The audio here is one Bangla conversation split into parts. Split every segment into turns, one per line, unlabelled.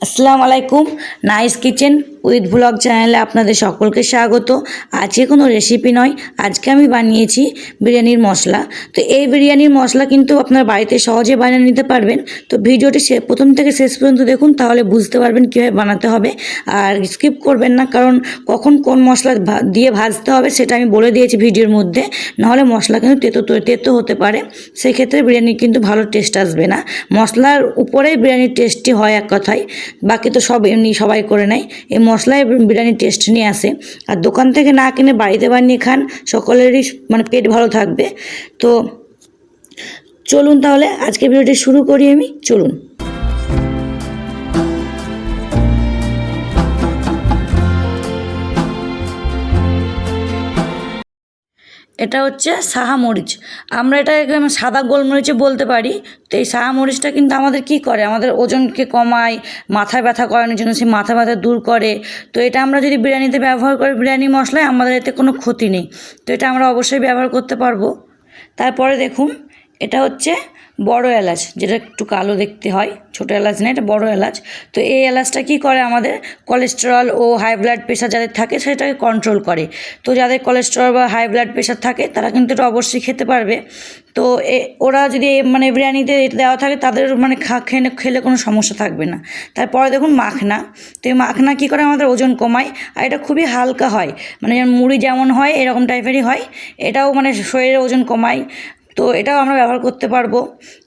আসসালামু আলাইকুম। নাইস কিচেন উইথ ব্লগ চ্যানেলে আপনাদের সকলকে স্বাগত। আজকে কোনো রেসিপি নয়, আজকে আমি বানিয়েছি বিরিয়ানির মশলা। তো এই বিরিয়ানির মশলা কিন্তু আপনার বাড়িতে সহজে বানিয়ে নিতে পারবেন। তো ভিডিওটি প্রথম থেকে শেষ পর্যন্ত দেখুন, তাহলে বুঝতে পারবেন কীভাবে বানাতে হবে। আর স্কিপ করবেন না, কারণ কখন কোন মশলা দিয়ে ভাজতে হবে সেটা আমি বলে দিয়েছি ভিডিওর মধ্যে। নাহলে মশলা কিন্তু তেতো হতে পারে, সেই ক্ষেত্রে বিরিয়ানির কিন্তু ভালো টেস্ট আসবে না। মশলার উপরেই বিরিয়ানির টেস্টটি হয় এক কথায়, বাকি তো সব এমনি সবাই করে নেয়। এই মশলায় বিরিয়ানির টেস্ট নিয়ে আসে। আর দোকান থেকে না কিনে বাড়িতে বানিয়ে খান, সকলেরই পেট ভালো থাকবে। তো চলুন তাহলে আজকে ভিডিওটি শুরু করি আমি। চলুন। এটা হচ্ছে সাহা মরিচ। আমরা এটাকে সাদা গোলমরিচে বলতে পারি। তো এই সাহা মরিচটা কিন্তু আমাদের কি করে, আমাদের ওজনকে কমায়, মাথা ব্যথা করানোর জন্য সেই মাথা ব্যথা দূর করে। তো এটা আমরা যদি বিরিয়ানিতে ব্যবহার করি, বিরিয়ানি মশলায়, আমাদের এতে কোনো ক্ষতি নেই। তো এটা আমরা অবশ্যই ব্যবহার করতে পারবো। তারপরে দেখুন, এটা হচ্ছে বড় এলাচ, যেটা একটু কালো দেখতে হয়। ছোটো এলাচ না, এটা বড় এলাচ। তো এই এলাচটা কী করে, আমাদের কোলেস্টেরল ও হাই ব্লাড প্রেশার যাদের থাকে সেটাকে কন্ট্রোল করে। তো যাদের কোলেস্টেরল বা হাই ব্লাড প্রেশার থাকে তারা কিন্তু এটা অবশ্যই খেতে পারবে। তো ওরা যদি বিরিয়ানিতে দেওয়া থাকে, তাদের খেলে কোনো সমস্যা থাকবে না। তারপরে দেখুন মাখনা। তো এই মাখনা কী করে, আমাদের ওজন কমায়। আর এটা খুবই হালকা হয়, মুড়ি যেমন হয় এরকম টাইপেরই হয়। এটাও শরীরের ওজন কমায়। তো এটাও আমরা ব্যবহার করতে পারবো,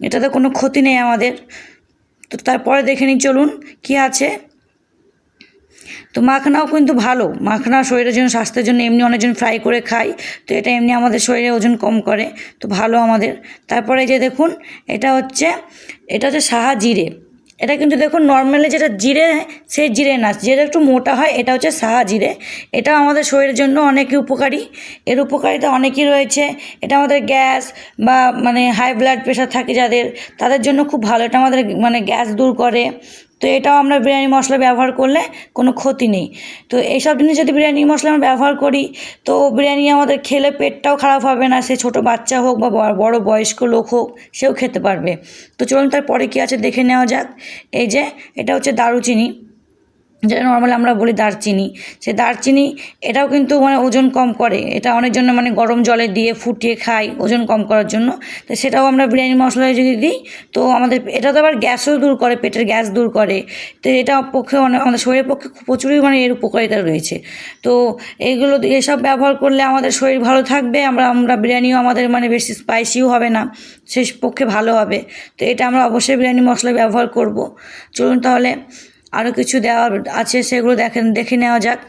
এটাতে কোনো ক্ষতি নেই আমাদের। তো তারপরে দেখে নিই, চলুন কী আছে। তো মাখনাও কিন্তু ভালো, মাখনা শরীরের জন্য, স্বাস্থ্যের জন্য। এমনি অনেকজন ফ্রাই করে খায়, তো এটা এমনি আমাদের শরীরে ওজন কম করে, তো ভালো আমাদের। তারপরে যে দেখুন, এটা হচ্ছে সাহা জিরে। এটা কিন্তু দেখুন নর্মালি যেটা জিরে, সেই জিরে না, যেটা একটু মোটা হয়, এটা হচ্ছে সাহা জিরে। এটা আমাদের শরীরের জন্য অনেকই উপকারী। এর উপকারিতা অনেকই রয়েছে। এটা আমাদের গ্যাস বা হাই ব্লাড প্রেশার থাকে যাদের, তাদের জন্য খুব ভালো। এটা আমাদের গ্যাস দূর করে। তো এটাও আমরা বিরিয়ানি মশলা ব্যবহার করলে কোনো ক্ষতি নেই। তো এইসব জিনিস যদি বিরিয়ানি মশলা আমরা ব্যবহার করি, তো বিরিয়ানি আমাদের খেলে পেটটাও খারাপ হবে না। সে ছোটো বাচ্চা হোক বা বড় বয়স্ক লোক হোক, সেও খেতে পারবে। তো চলুন তারপরে কী আছে দেখে নেওয়া যাক। এই যে এটা হচ্ছে দারুচিনি, যেটা নর্মালি আমরা বলি দারচিনি। সে দারচিনি, এটাও কিন্তু ওজন কম করে। এটা অনেকজন গরম জলে দিয়ে ফুটিয়ে খায় ওজন কম করার জন্য। তো সেটাও আমরা বিরিয়ানি মশলায় যদি দিই, তো আমাদের এটা তো আবার গ্যাসও দূর করে, পেটের গ্যাস দূর করে। তো এটা পক্ষে আমাদের শরীরের পক্ষে প্রচুরই এর উপকারিতা রয়েছে। তো এইগুলো এসব ব্যবহার করলে আমাদের শরীর ভালো থাকবে। আমরা বিরিয়ানিও আমাদের বেশি স্পাইসিও হবে না, সে পক্ষে ভালো হবে। তো এটা আমরা অবশ্যই বিরিয়ানি মশলা ব্যবহার করব। চলুন তাহলে আরও কিছু দেওয়া আছে, সেগুলো দেখে নেওয়া যাক।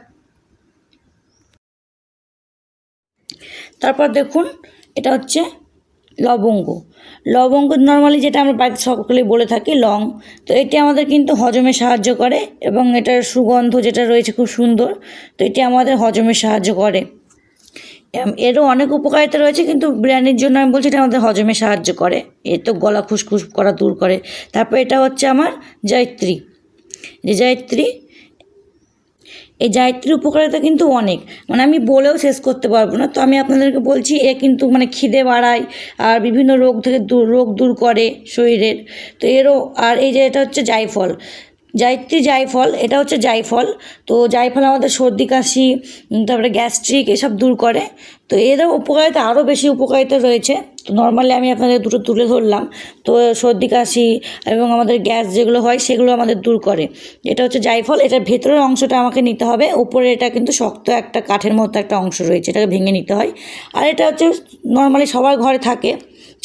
তারপর দেখুন, এটা হচ্ছে লবঙ্গ। লবঙ্গ নর্মালি যেটা আমরা বাড়িতে সকলেই বলে থাকি লং। তো এটি আমাদের কিন্তু হজমে সাহায্য করে, এবং এটার সুগন্ধ যেটা রয়েছে খুব সুন্দর। তো এটি আমাদের হজমে সাহায্য করে। এরও অনেক উপকারিতা রয়েছে, কিন্তু বিরিয়ানির জন্য আমি বলছি এটা আমাদের হজমে সাহায্য করে। এর তো গলা খুসখুস করা দূর করে। তারপর এটা হচ্ছে আমার জয়িত্রী। জায়িত্রী, এই জায়িত্রীর উপকারিতা কিন্তু অনেক, আমি বলেও শেষ করতে পারবো না। তো আমি আপনাদেরকে বলছি, এ কিন্তু খিদে বাড়ায়, আর বিভিন্ন রোগ থেকে রোগ দূর করে শরীরের। তো এরও, আর এই যে এটা হচ্ছে জায়ফল। জায়ফল, এটা হচ্ছে জায়ফল। তো জায়ফল আমাদের সর্দি কাশি, তারপরে গ্যাস্ট্রিক এসব দূর করে। তো এরও উপকারিতা, আরও বেশি উপকারিতা রয়েছে। তো নর্মালি আমি আপনাদের দুটো তুলে ধরলাম। তো সর্দি কাশি এবং আমাদের গ্যাস যেগুলো হয়, সেগুলো আমাদের দূর করে। এটা হচ্ছে জায়ফল। এটার ভেতরের অংশটা আমাকে নিতে হবে, উপরে এটা কিন্তু শক্ত একটা কাঠের মতো একটা অংশ রয়েছে, এটাকে ভেঙে নিতে হয়। আর এটা হচ্ছে নর্মালি সবার ঘরে থাকে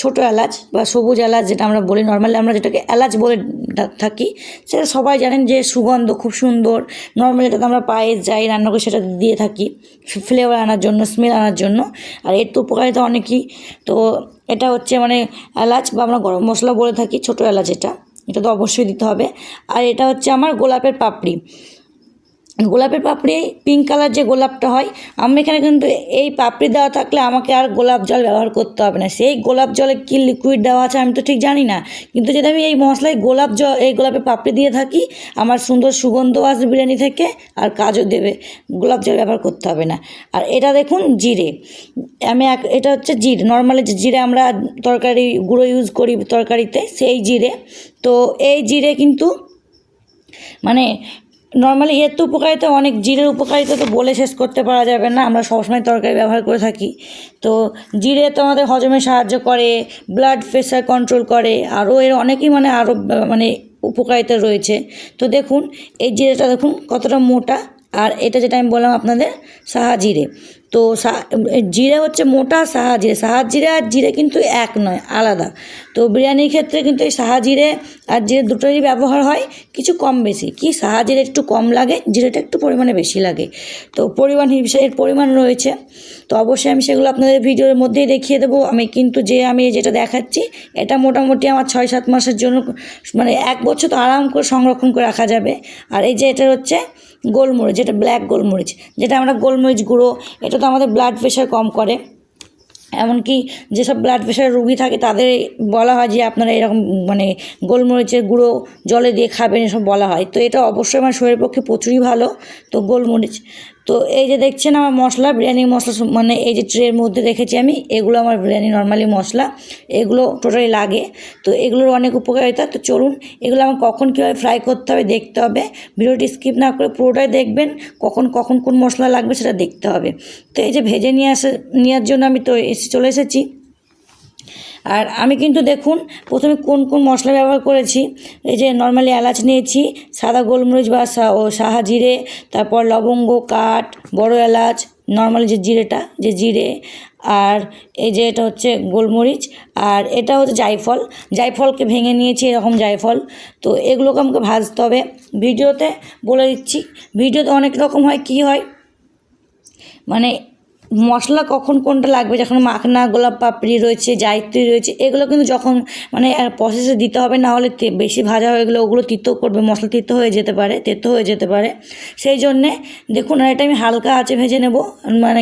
ছোটো এলাচ বা সবুজ এলাচ, যেটা আমরা বলি নর্মালি, আমরা যেটাকে এলাচ বলে থাকি, সেটা সবাই জানেন যে সুগন্ধ খুব সুন্দর। নর্মালি এটাতে আমরা পায়েস যাই রান্না করে সেটা দিয়ে থাকি ফ্লেভার আনার জন্য, স্মেল আনার জন্য। আর এর তো উপকারিতা অনেকই। তো এটা হচ্ছে এলাচ, বা আমরা গরম মশলা বলে থাকি, ছোটো এলাচ। এটা তো অবশ্যই দিতে হবে। আর এটা হচ্ছে আমার গোলাপের পাপড়ি। গোলাপের পাপড়ি, পিঙ্ক কালার যে গোলাপটা হয়, আমি এখানে কিন্তু এই পাপড়ি দেওয়া থাকলে আমাকে আর গোলাপ জল ব্যবহার করতে হবে না। সেই গোলাপ জলে কী লিকুইড দেওয়া আছে আমি তো ঠিক জানি না, কিন্তু যদি আমি এই মশলায় এই গোলাপের পাপড়ি দিয়ে থাকি, আমার সুন্দর সুগন্ধ আসবে বিরিয়ানি থেকে, আর কাজও দেবে, গোলাপ জল ব্যবহার করতে হবে না। আর এটা দেখুন জিরে। এটা হচ্ছে জিরে, নর্মালি যে জিরে আমরা তরকারি গুঁড়ো ইউজ করি তরকারিতে, সেই জিরে। তো এই জিরে কিন্তু মানে নর্মালি এর তো উপকারিতা অনেক, জিরের উপকারিতা তো বলে শেষ করতে পারা যাবে না। আমরা সবসময় তরকারি ব্যবহার করে থাকি। তো জিরে তো আমাদের হজমে সাহায্য করে, ব্লাড প্রেশার কন্ট্রোল করে, আরও এর অনেকই আরও উপকারিতা রয়েছে। তো দেখুন এই জিরেটা দেখুন কতটা মোটা, আর এটা যেটা আমি বললাম আপনাদের সাহা জিরে। তো জিরে হচ্ছে মোটা, সাহা জিরে আর জিরে কিন্তু এক নয়, আলাদা। তো বিরিয়ানির ক্ষেত্রে কিন্তু এই সাহা জিরে আর জিরে দুটোরই ব্যবহার হয়, কিছু কম বেশি। কি সাহা জিরে একটু কম লাগে, জিরেটা একটু পরিমাণে বেশি লাগে। তো পরিমাণ হিসেবে পরিমাণ রয়েছে। তো অবশ্যই আমি সেগুলো আপনাদের ভিডিওর মধ্যেই দেখিয়ে দেবো। আমি যেটা দেখাচ্ছি এটা মোটামুটি আমার 6-7 মাসের জন্য, 1 বছর তো আরাম করে সংরক্ষণ করে রাখা যাবে। আর এই যে এটা হচ্ছে গোলমরিচ, যেটা ব্ল্যাক গোলমরিচ, যেটা আমরা গোলমরিচ গুঁড়ো, এটা তো আমাদের ব্লাড প্রেশার কম করে। এমনকি যেসব ব্লাড প্রেশার রুগী থাকে তাদের বলা হয় যে আপনারা এরকম গোলমরিচের গুঁড়ো জলে দিয়ে খাবেন, এসব বলা হয়। তো এটা অবশ্যই আমার শরীরের পক্ষে প্রচুরই ভালো। তো গোলমরিচ, তো এই যে দেখছেন আমার মশলা, বিরিয়ানি মশলা এই যে ট্রের মধ্যে রেখেছি আমি, এগুলো আমার বিরিয়ানি নর্মালি মশলা, এগুলো টোটালি লাগে। তো এগুলোর অনেক উপকারিতা। তো চলুন এগুলো আমার কখন কীভাবে ফ্রাই করতে হবে দেখতে হবে। ভিডিওটি স্কিপ না করে পুরোটাই দেখবেন, কখন কোন মশলা লাগবে সেটা দেখতে হবে। তো এই যে ভেজে নেওয়ার জন্য আমি তো চলে এসেছি। আর আমি কিন্তু দেখুন প্রথমে কোন মশলা ব্যবহার করেছি। এই যে নর্মালি এলাচ নিয়েছি, সাদা গোলমরিচ বা সাহা জিরে, তারপর লবঙ্গ, কাঠ, বড় এলাচ, নর্মালি যে জিরে, আর এই যে এটা হচ্ছে গোলমরিচ, আর এটা হচ্ছে জায়ফলকে ভেঙে নিয়েছি, এরকম জায়ফল। তো এগুলোকে আমাকে ভাজতে হবে। ভিডিওতে বলে দিচ্ছি, ভিডিওতে অনেক রকম হয়, কি হয় মশলা কখন কোনটা লাগবে, যখন মাখনা, গোলাপ পাপড়ি রয়েছে, জায়িত্রী রয়েছে, এগুলো কিন্তু যখন প্রসেসে দিতে হবে, না হলে বেশি ভাজা হয়ে গেলে ওগুলো তিতো করবে, মশলা তেতো হয়ে যেতে পারে। সেই জন্যে দেখুন, আর এটা আমি হালকা আঁচে ভেজে নেব।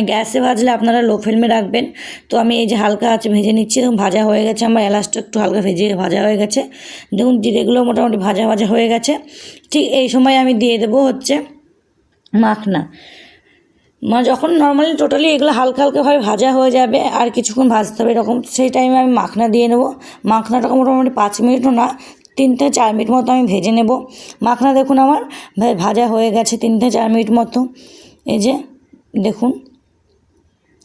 গ্যাসে ভাজলে আপনারা লো ফ্লেমে রাখবেন। তো আমি এই যে হালকা আঁচে ভেজে নিচ্ছি, এবং ভাজা হয়ে গেছে আমার এলাচটা একটু হালকা ভাজা হয়ে গেছে। দেখুন জিরেগুলো মোটামুটি ভাজা হয়ে গেছে। ঠিক এই সময় আমি দিয়ে দেবো হচ্ছে মাখনা। যখন নর্মালি টোটালি এগুলো হালকাভাবে ভাজা হয়ে যাবে, আর কিছুক্ষণ ভাজতে হবে এরকম, সেই টাইমে আমি মাখনা দিয়ে নেব। মাখনাটাকে মোটামুটি 5 মিনিটও না, 3 থেকে 4 মিনিট মতো আমি ভেজে নেব। মাখনা দেখুন আমার ভাজা হয়ে গেছে 3 থেকে 4 মিনিট মতো। এই যে দেখুন,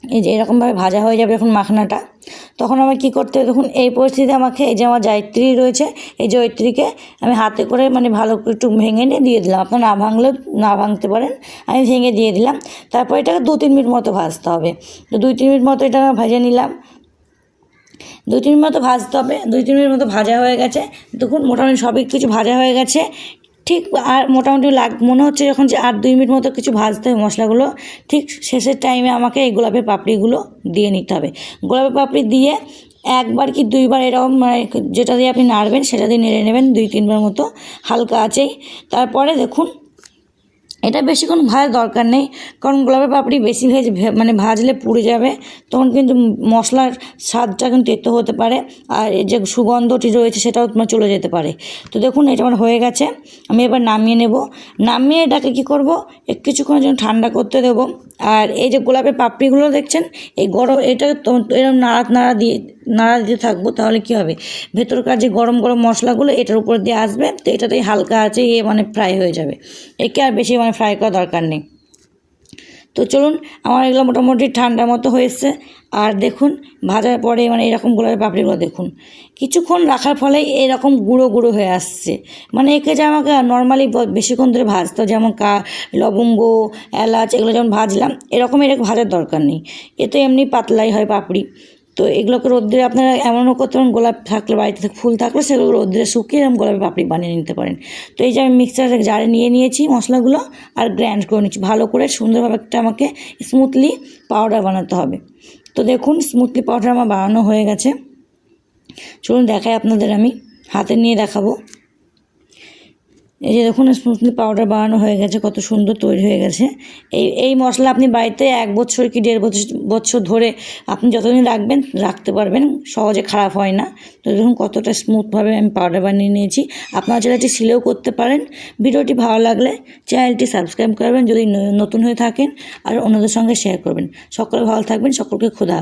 এই যে এরকমভাবে ভাজা হয়ে যাবে যখন মাখনাটা, তখন আমার কী করতে হবে, দেখুন এই পরিস্থিতিতে আমাকে এই যে আমার জায়িত্রী রয়েছে, এই জয়িত্রীকে আমি হাতে করে ভালো করে একটু ভেঙে দিয়ে দিলাম। আপনার না ভাঙতে পারেন, আমি ভেঙে দিয়ে দিলাম। তারপর এটাকে 2-3 মিনিট মতো ভাজতে হবে। তো 2-3 মিনিট মতো এটা ভেজে নিলাম। 2-3 মিনিট মতো ভাজতে হবে। 2-3 মিনিট মতো ভাজা হয়ে গেছে। দেখুন মোটামুটি সবই কিছু ভাজা হয়ে গেছে। ঠিক আর মোটামুটি মনে হচ্ছে যখন যে আর 2 মিনিট মতো কিছু ভাজতে হবে মশলাগুলো, ঠিক শেষের টাইমে আমাকে এই গোলাপের পাপড়িগুলো দিয়ে নিতে হবে। গোলাপের পাপড়ি দিয়ে 1বার কি 2বার এরকম যেটা দিয়ে আপনি নাড়বেন সেটা দিয়ে নেড়ে নেবেন 2-3বার মতো হালকা আঁচেই। তারপরে দেখুন এটা বেশিক্ষণ ভাজার দরকার নেই, কারণ গোলাপের পাপড়ি বেশি ভাজলে পুড়ে যাবে, তখন কিন্তু মশলার স্বাদটা কিন্তু তেতো হতে পারে, আর এই যে সুগন্ধটি রয়েছে সেটাও চলে যেতে পারে। তো দেখুন এটা আমার হয়ে গেছে। আমি এবার নামিয়ে নেব। নামিয়ে এটাকে কী করব, কিছুক্ষণের জন্য ঠান্ডা করতে দেবো। আর এই যে গোলাপের পাপড়িগুলো দেখছেন, এই এটা এরকম নাড়া দিতে থাকবো, তাহলে কী হবে, ভেতরকার যে গরম মশলাগুলো এটার উপর দিয়ে আসবে। তো এটাতেই হালকা আছে ফ্রাই হয়ে যাবে, একে আর বেশি ফ্রাই করার দরকার নেই। তো চলুন আমার এগুলো মোটামুটি ঠান্ডার মতো হয়েছে। আর দেখুন ভাজার পরে এরকম গোলাপের পাপড়িগুলো দেখুন কিছুক্ষণ রাখার ফলে এরকম গুঁড়ো হয়ে আসছে। একে যে আমাকে নর্মালি বেশিক্ষণ ধরে ভাজতো, যেমন লবঙ্গ, এলাচ এগুলো যেমন ভাজলাম, এরকম ভাজার দরকার নেই। এ তো এমনি পাতলাই হয় পাপড়ি। তো এগুলোকে রোদ্রে আপনারা এমনও করতে পারেন, গোলাপ থাকলে বাড়িতে ফুল থাকলে সেগুলো রোদ্রে শুকিয়ে এরকম গোলাপের পাপড়ি বানিয়ে নিতে পারেন। তো এই যে আমি মিক্সার জারে নিয়েছি মশলাগুলো, আর গ্রাইন্ড করে নিচ্ছি ভালো করে, সুন্দরভাবে একটা আমাকে স্মুথলি পাউডার বানাতে হবে। তো দেখুন স্মুথলি পাউডার আমার বানানো হয়ে গেছে। চলুন দেখাই আপনাদের, আমি হাতে নিয়ে দেখাবো। এই যে দেখুন স্মুথলি পাউডার বানানো হয়ে গেছে, কত সুন্দর তৈরি হয়ে গেছে। এই মশলা আপনি বাড়িতে 1 বছর কি 1.5 বছর ধরে আপনি যতদিন রাখতে পারবেন, সহজে খারাপ হয় না। তো দেখুন কতটা স্মুথভাবে আমি পাউডার বানিয়ে নিয়েছি। আপনারা চ্যানেলটি সিলেও করতে পারেন। ভিডিওটি ভালো লাগলে চ্যানেলটি সাবস্ক্রাইব করবেন যদি নতুন হয়ে থাকেন, আর অন্যদের সঙ্গে শেয়ার করবেন। সকলে ভালো থাকবেন, সকলকে খোদা।